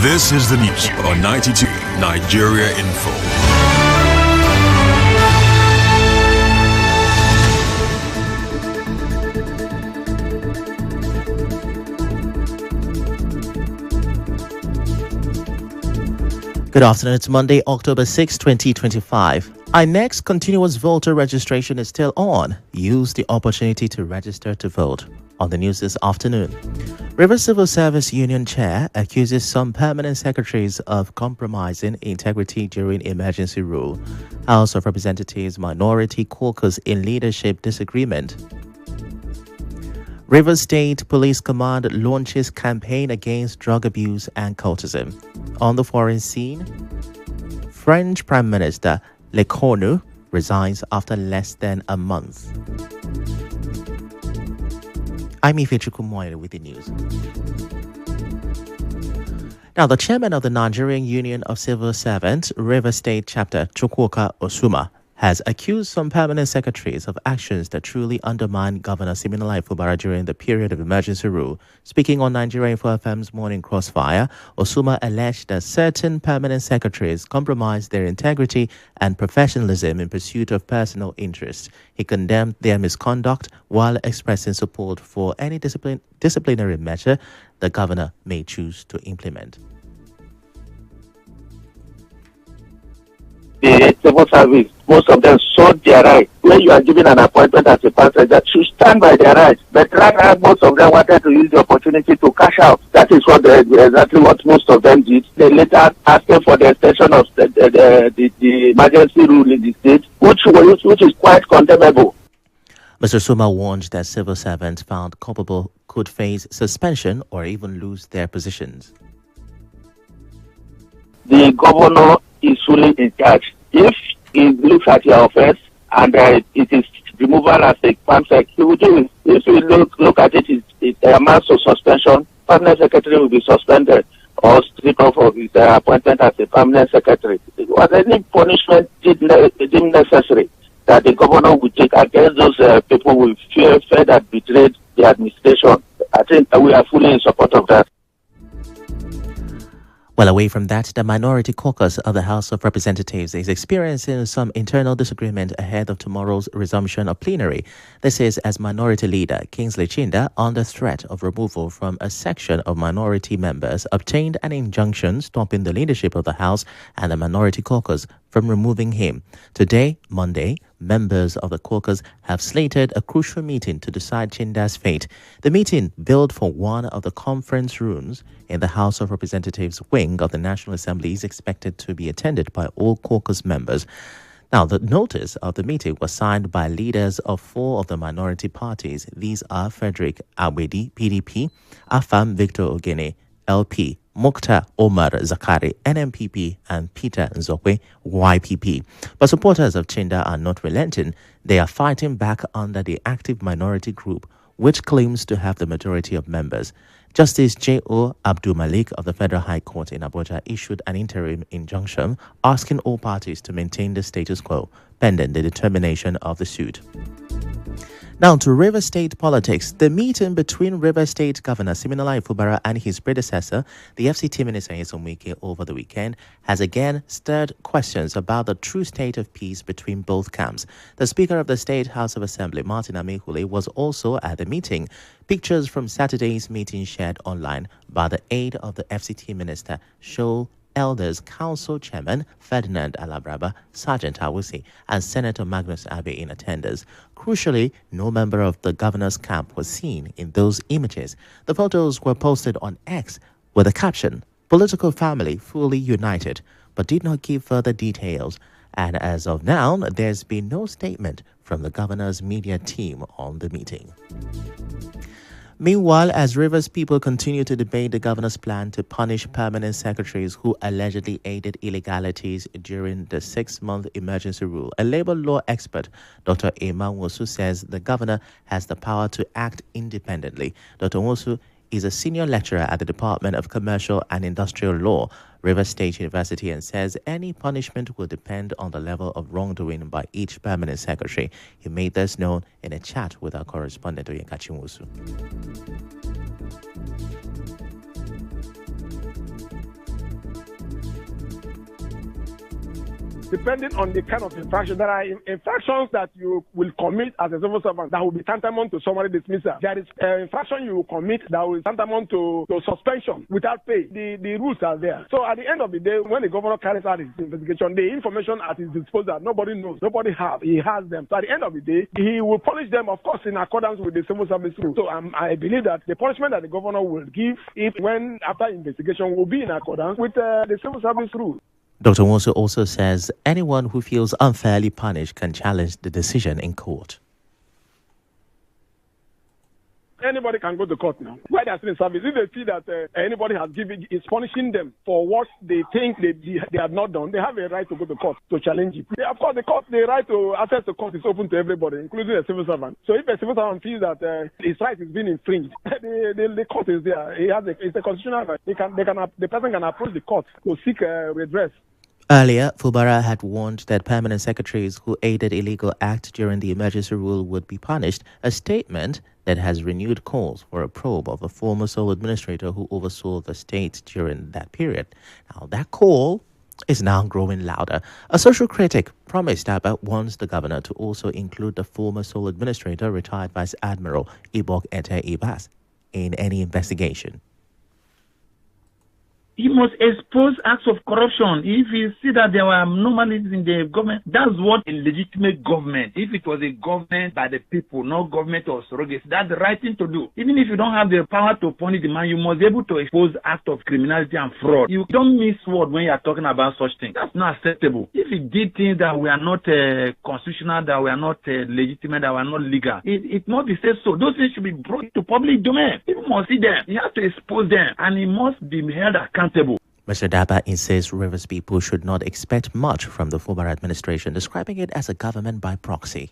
This is the news on 92 Nigeria Info. Good afternoon. It's Monday, October 6, 2025. INEC's continuous voter registration is still on. Use the opportunity to register to vote. On the news this afternoon, Rivers Civil Service Union Chair accuses some permanent secretaries of compromising integrity during emergency rule. House of Representatives Minority Caucus in leadership disagreement. Rivers State Police Command launches campaign against drug abuse and cultism. On the foreign scene, French Prime Minister Lecornu resigns after less than a month. I'm Ifechukwu Muonyili with the news. Now, the chairman of the Nigerian Union of Civil Servants, Rivers State Chapter, Chukwuka Osuma, has accused some permanent secretaries of actions that truly undermine Governor Siminalayi Fubara during the period of emergency rule. Speaking on Nigeria Info FM's Morning Crossfire, Osuma alleged that certain permanent secretaries compromised their integrity and professionalism in pursuit of personal interests. He condemned their misconduct while expressing support for any disciplinary measure the governor may choose to implement. The civil service, most of them sought their right. When you are given an appointment as a pastor, that should stand by their rights. But rather, most of them wanted to use the opportunity to cash out. That is what exactly what most of them did. They later asked for the extension of the emergency rule in the state, which is quite condemnable. Mr. Suma warned that civil servants found culpable could face suspension or even lose their positions. The governor is fully in charge. If he looks at your offense and it is removal as a PAMSEC, he will do it. If you look at it, it amounts to suspension. Permanent secretary will be suspended or stripped off of his appointment as a permanent secretary. Was any punishment deemed necessary that the governor would take against those people who feel that betrayed the administration? I think we are fully in support of that. Well, away from that, the Minority Caucus of the House of Representatives is experiencing some internal disagreement ahead of tomorrow's resumption of plenary. This is as Minority Leader Kingsley Chinda, under threat of removal from a section of minority members, obtained an injunction stopping the leadership of the House and the Minority Caucus from removing him. Today, Monday, members of the caucus have slated a crucial meeting to decide Chinda's fate. The meeting, built for one of the conference rooms in the House of Representatives wing of the National Assembly, is expected to be attended by all caucus members. Now, the notice of the meeting was signed by leaders of four of the minority parties. These are Frederick Awedi, PDP, Afam Victor Ogene, LP, Mukhtar Omar Zakari, NMPP, and Peter Nzokwe, YPP. But supporters of Chinda are not relenting. They are fighting back under the active minority group, which claims to have the majority of members. Justice J.O. Abdul Malik of the Federal High Court in Abuja issued an interim injunction asking all parties to maintain the status quo pending the determination of the suit. Now to Rivers State politics. The meeting between Rivers State Governor Siminalayi Fubara and his predecessor, the FCT Minister Nyesom Wike, over the weekend has again stirred questions about the true state of peace between both camps. The Speaker of the State House of Assembly, Martin Amehule, was also at the meeting. Pictures from Saturday's meeting shared online by the aide of the FCT Minister show Elders Council Chairman Ferdinand Alabraba, Sergeant Awusi, and Senator Magnus Abe in attendance. Crucially, no member of the governor's camp was seen in those images. The photos were posted on X with the caption, "Political family fully united," but did not give further details. And as of now, there's been no statement from the governor's media team on the meeting. Meanwhile, as Rivers people continue to debate the governor's plan to punish permanent secretaries who allegedly aided illegalities during the 6-month emergency rule, a labor law expert, Dr. Emma Nwosu, says the governor has the power to act independently. Dr. Nwosu is a senior lecturer at the Department of Commercial and Industrial Law, Rivers State University, and says any punishment will depend on the level of wrongdoing by each permanent secretary. He made this known in a chat with our correspondent, Oyinkachi Nwosu. depending on the kind of infraction. There are infractions that you will commit as a civil servant that will be tantamount to summary dismissal. There is infraction you will commit that will be tantamount to suspension without pay. The rules are there. So at the end of the day, when the governor carries out his investigation, the information at his disposal, nobody knows, nobody has. He has them. So at the end of the day, he will punish them, of course, in accordance with the civil service rule. So I believe that the punishment that the governor will give, after investigation, will be in accordance with the civil service rule. Dr. Nwosu also says anyone who feels unfairly punished can challenge the decision in court. Anybody can go to court now. Why they are still in service? If they see that anybody is punishing them for what they think they have not done, they have a right to go to court to challenge it. Of course, the right to access the court is open to everybody, including a civil servant. So if a civil servant feels that his right is being infringed, the court is there. It's a constitutional right. The person can approach the court to seek redress. Earlier, Fubara had warned that permanent secretaries who aided illegal acts during the emergency rule would be punished, a statement that has renewed calls for a probe of the former sole administrator who oversaw the state during that period. Now, that call is now growing louder. A social critic promised Abba wants the governor to also include the former sole administrator, retired Vice Admiral Ibok Ete Ibas, in any investigation. He must expose acts of corruption. If you see that there were anomalies in the government, that's what a legitimate government, if it was a government by the people, not government of surrogates, that's the right thing to do. Even if you don't have the power to punish the man, you must be able to expose acts of criminality and fraud. You don't miss word when you are talking about such things. That's not acceptable. If you did things that were not constitutional, that were not legitimate, that were not legal, it must be said so. Those things should be brought to public domain. People must see them. You have to expose them, and it must be held accountable. Mr. Daba insists Rivers people should not expect much from the former administration, describing it as a government by proxy.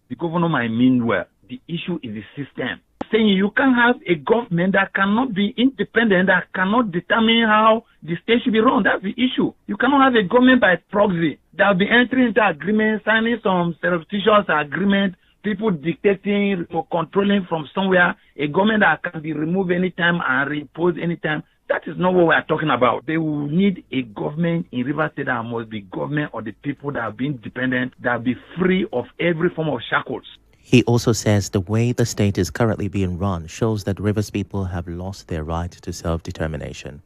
The governor might mean well. The issue is the system. Saying you can't have a government that cannot be independent, that cannot determine how the state should be run. That's the issue. You cannot have a government by proxy that will be entering into agreement, signing some surreptitious agreement, people dictating or controlling from somewhere, a government that can be removed anytime and reimposed anytime. That is not what we are talking about. They will need a government in Rivers State that must be government of the people, that have been independent, that will be free of every form of shackles. He also says the way the state is currently being run shows that Rivers people have lost their right to self-determination.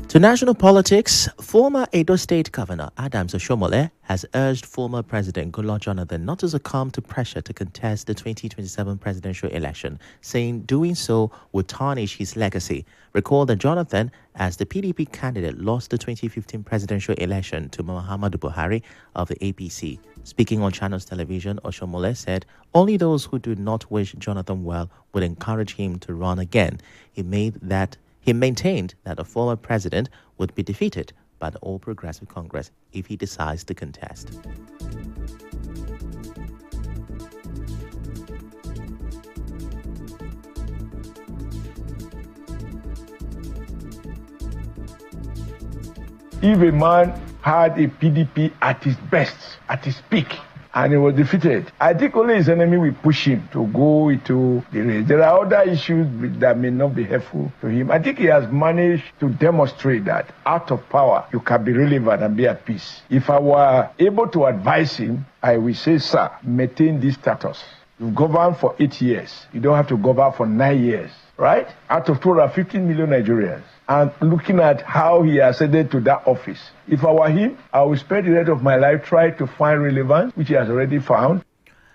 To national politics, former Edo State Governor Adams Oshiomhole has urged former President Goodluck Jonathan not to succumb to pressure to contest the 2027 presidential election, saying doing so would tarnish his legacy. Recall that Jonathan, as the PDP candidate, lost the 2015 presidential election to Muhammadu Buhari of the APC. Speaking on Channels Television, Oshiomhole said only those who do not wish Jonathan well would encourage him to run again. He maintained that the former president would be defeated by the All Progressive Congress if he decides to contest. If a man had a PDP at his best, at his peak, and he was defeated, I think only his enemy will push him to go into the race. There are other issues that may not be helpful to him. I think he has managed to demonstrate that out of power, you can be relevant and be at peace. If I were able to advise him, I will say, sir, maintain this status. You've governed for 8 years. You don't have to govern for 9 years, right? Out of 215 million Nigerians. And looking at how he ascended to that office, if I were him, I would spend the rest of my life trying to find relevance, which he has already found.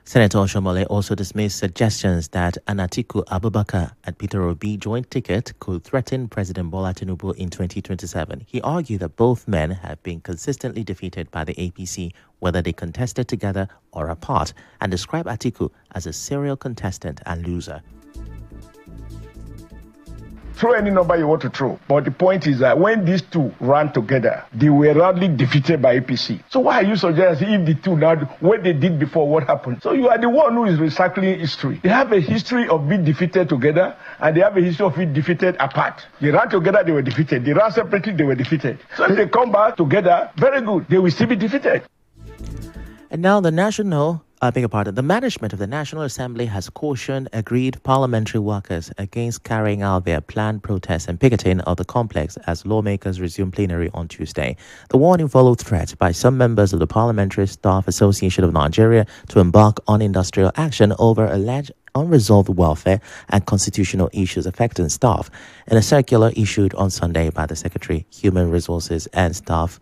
Senator Oshiomhole also dismissed suggestions that an Atiku Abubakar and Peter Obi joint ticket could threaten President Bola Tinubu in 2027. He argued that both men have been consistently defeated by the APC, whether they contested together or apart, and described Atiku as a serial contestant and loser. Throw any number you want to throw. But the point is that when these two ran together, they were roundly defeated by APC. So why are you suggesting if the two now, what they did before, what happened? So you are the one who is recycling history. They have a history of being defeated together, and they have a history of being defeated apart. They ran together, they were defeated. They ran separately, they were defeated. So if they come back together, very good. They will still be defeated. And now the national I beg your pardon. The management of the National Assembly has cautioned aggrieved parliamentary workers against carrying out their planned protests and picketing of the complex as lawmakers resume plenary on Tuesday. The warning followed threats by some members of the Parliamentary Staff Association of Nigeria to embark on industrial action over alleged unresolved welfare and constitutional issues affecting staff. In a circular issued on Sunday by the Secretary, Human Resources and Staff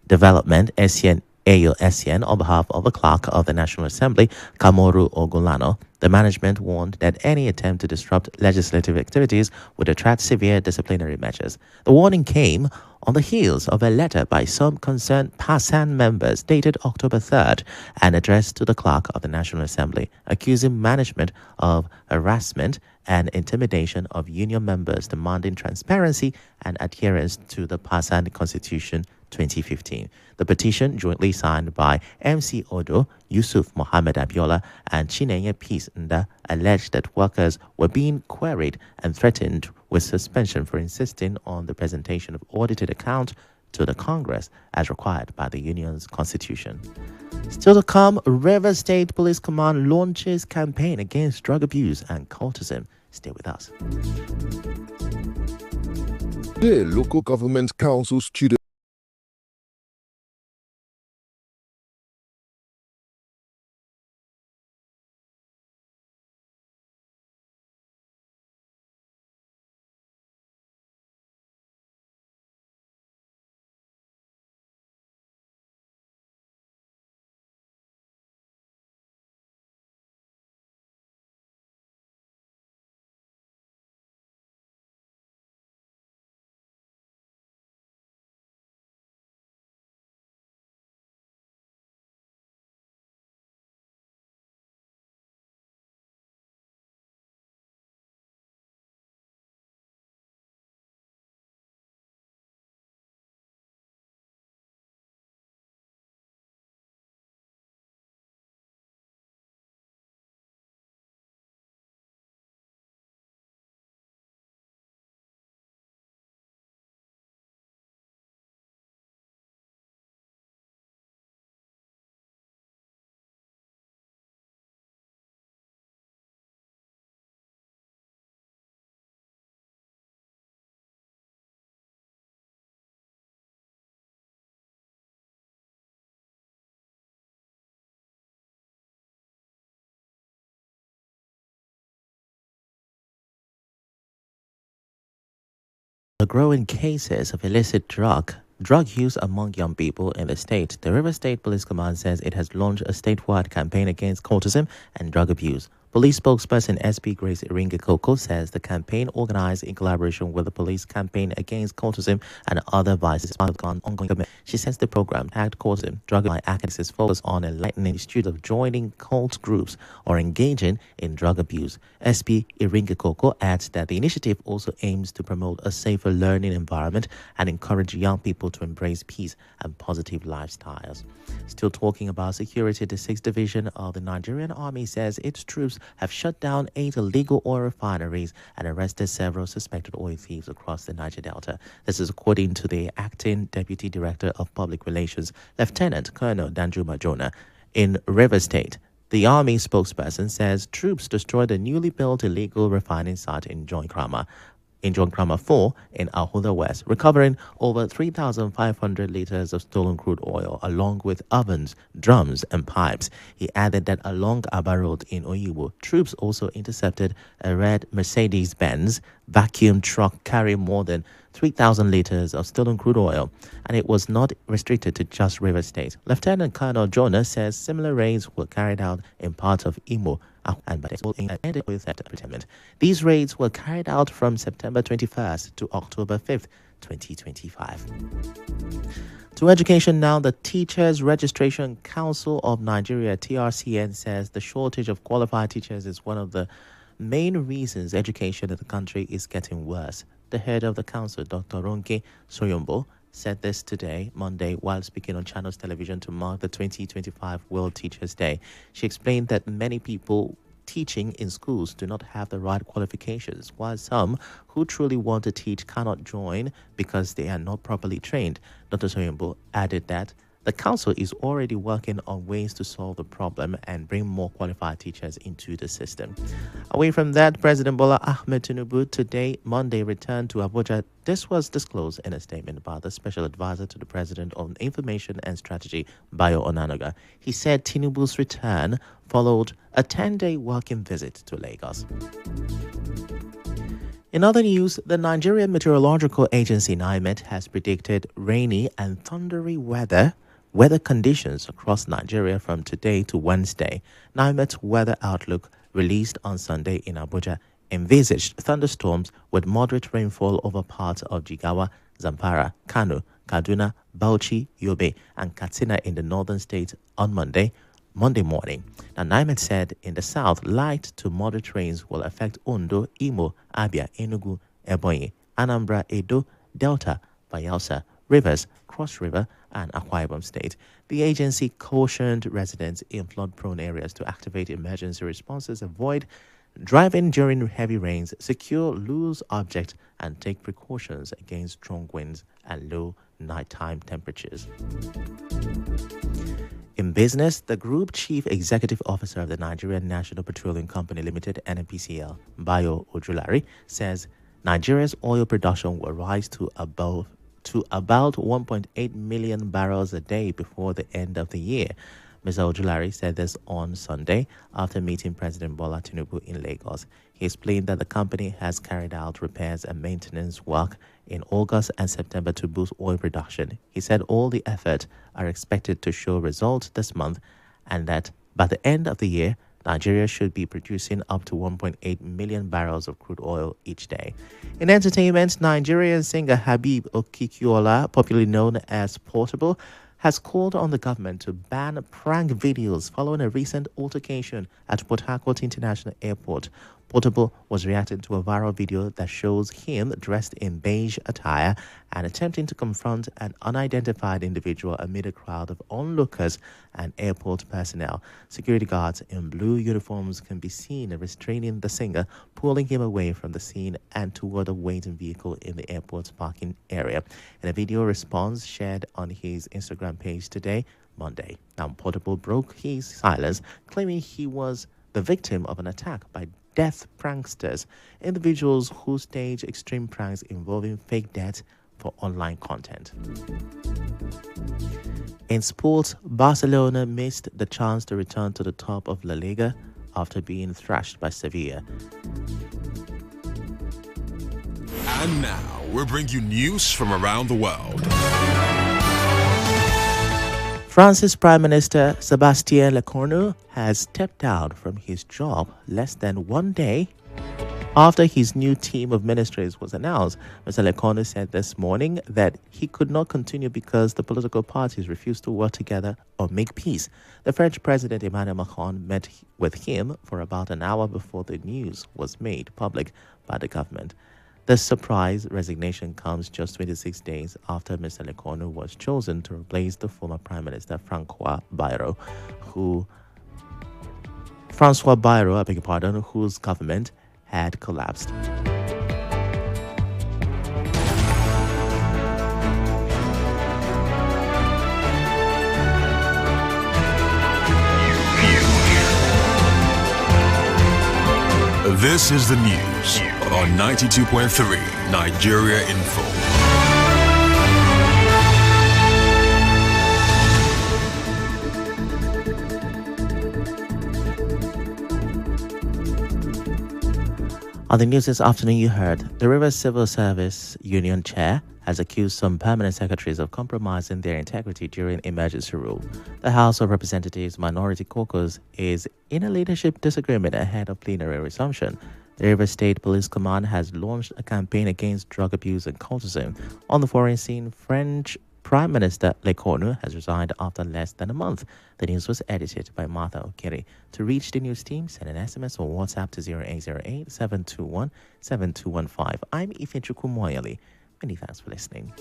Development, SCN AUSCN, on behalf of the clerk of the National Assembly, Kamoru Ogulano, the management warned that any attempt to disrupt legislative activities would attract severe disciplinary measures. The warning came on the heels of a letter by some concerned PASAN members dated October 3rd and addressed to the clerk of the National Assembly, accusing management of harassment and intimidation of union members, demanding transparency and adherence to the PASAN Constitution 2015. The petition, jointly signed by MC Odo, Yusuf Mohammed Abiola, and Chinenye Peace Nda, alleged that workers were being queried and threatened with suspension for insisting on the presentation of audited accounts to the Congress as required by the union's constitution. Still to come, Rivers State Police Command launches campaign against drug abuse and cultism. Stay with us. The local government council student The growing cases of illicit drug use among young people in the state, the River State Police Command says it has launched a statewide campaign against cultism and drug abuse. Police spokesperson SP Grace Iringekoko says the campaign, organized in collaboration with the police campaign against cultism and other vices, is part of an ongoing commitment. She says the program, tagged Cultism, Drug and Academics, is focused on enlightening the students of joining cult groups or engaging in drug abuse. SP Iringekoko adds that the initiative also aims to promote a safer learning environment and encourage young people to embrace peace and positive lifestyles. Still talking about security, the 6th Division of the Nigerian Army says its troops have shut down 8 illegal oil refineries and arrested several suspected oil thieves across the Niger Delta. This is according to the Acting Deputy Director of Public Relations, Lieutenant Colonel Danjuma Jonah. In River State, the Army spokesperson says troops destroyed a newly built illegal refining site in John Krama 4 in Ahoda West, recovering over 3,500 liters of stolen crude oil, along with ovens, drums, and pipes. He added that along Aba Road in Oyibo, troops also intercepted a red Mercedes-Benz vacuum truck carrying more than 3,000 liters of stolen crude oil, and it was not restricted to just River State. Lieutenant Colonel Jonah says similar raids were carried out in parts of Imo and oil theft pretendment. These raids were carried out from September 21st to October 5th, 2025. To education now, the Teachers Registration Council of Nigeria, TRCN, says the shortage of qualified teachers is one of the main reasons education in the country is getting worse. The head of the council, Dr. Ronke Soyombo, said this today, Monday, while speaking on Channels Television to mark the 2025 World Teachers' Day. She explained that many people teaching in schools do not have the right qualifications, while some who truly want to teach cannot join because they are not properly trained. Dr. Soyombo added that the council is already working on ways to solve the problem and bring more qualified teachers into the system. Away from that, President Bola Ahmed Tinubu today, Monday, returned to Abuja. This was disclosed in a statement by the Special Advisor to the President on Information and Strategy, Bayo Onanuga. He said Tinubu's return followed a 10-day working visit to Lagos. In other news, the Nigerian Meteorological Agency NIMET has predicted rainy and thundery weather conditions across Nigeria from today to Wednesday. NIMET's weather outlook released on Sunday in Abuja envisaged thunderstorms with moderate rainfall over parts of Jigawa, Zamfara, Kano, Kaduna, Bauchi, Yobe, and Katsina in the northern states on Monday morning. Now, NIMET said in the south, light to moderate rains will affect Ondo, Imo, Abia, Enugu, Ebonyi, Anambra, Edo, Delta, Bayelsa, Rivers, Cross River, and Akwa Ibom State. The agency cautioned residents in flood-prone areas to activate emergency responses, avoid driving during heavy rains, secure loose objects, and take precautions against strong winds and low nighttime temperatures. In business, the Group Chief Executive Officer of the Nigerian National Petroleum Company Limited, NNPCL, Bayo Ojulari, says Nigeria's oil production will rise to about 1.8 million barrels a day before the end of the year. Mr. Ojulari said this on Sunday after meeting President Bola Tinubu in Lagos. He explained that the company has carried out repairs and maintenance work in August and September to boost oil production. He said all the efforts are expected to show results this month and that by the end of the year, Nigeria should be producing up to 1.8 million barrels of crude oil each day. In entertainment, Nigerian singer Habib Okikiola, popularly known as Portable, has called on the government to ban prank videos following a recent altercation at Port Harcourt International Airport. Portable was reacting to a viral video that shows him dressed in beige attire and attempting to confront an unidentified individual amid a crowd of onlookers and airport personnel. Security guards in blue uniforms can be seen restraining the singer, pulling him away from the scene and toward a waiting vehicle in the airport's parking area. In a video response shared on his Instagram page today, Monday, now Portable broke his silence, claiming he was the victim of an attack by death pranksters, individuals who stage extreme pranks involving fake deaths for online content. In sports, Barcelona missed the chance to return to the top of La Liga after being thrashed by Sevilla. And now, we'll bring you news from around the world. France's Prime Minister Sébastien Lecornu has stepped down from his job less than 1 day after his new team of ministers was announced. Mr. Lecornu said this morning that he could not continue because the political parties refused to work together or make peace. The French President Emmanuel Macron met with him for about an hour before the news was made public by the government. The surprise resignation comes just 26 days after Mr. Lecornu was chosen to replace the former Prime Minister François Bayrou, whose government had collapsed. This is the news on 92.3 Nigeria Info. On the news this afternoon, you heard the Rivers Civil Service Union Chair has accused some permanent secretaries of compromising their integrity during emergency rule. The House of Representatives Minority Caucus is in a leadership disagreement ahead of plenary resumption. The Rivers State Police Command has launched a campaign against drug abuse and cultism. On the foreign scene, French Prime Minister Lecornu has resigned after less than a month. The news was edited by Martha Okiri. To reach the news team, send an SMS or WhatsApp to 0808-721-7215. I'm Ifechukwu Muonyili. Many thanks for listening.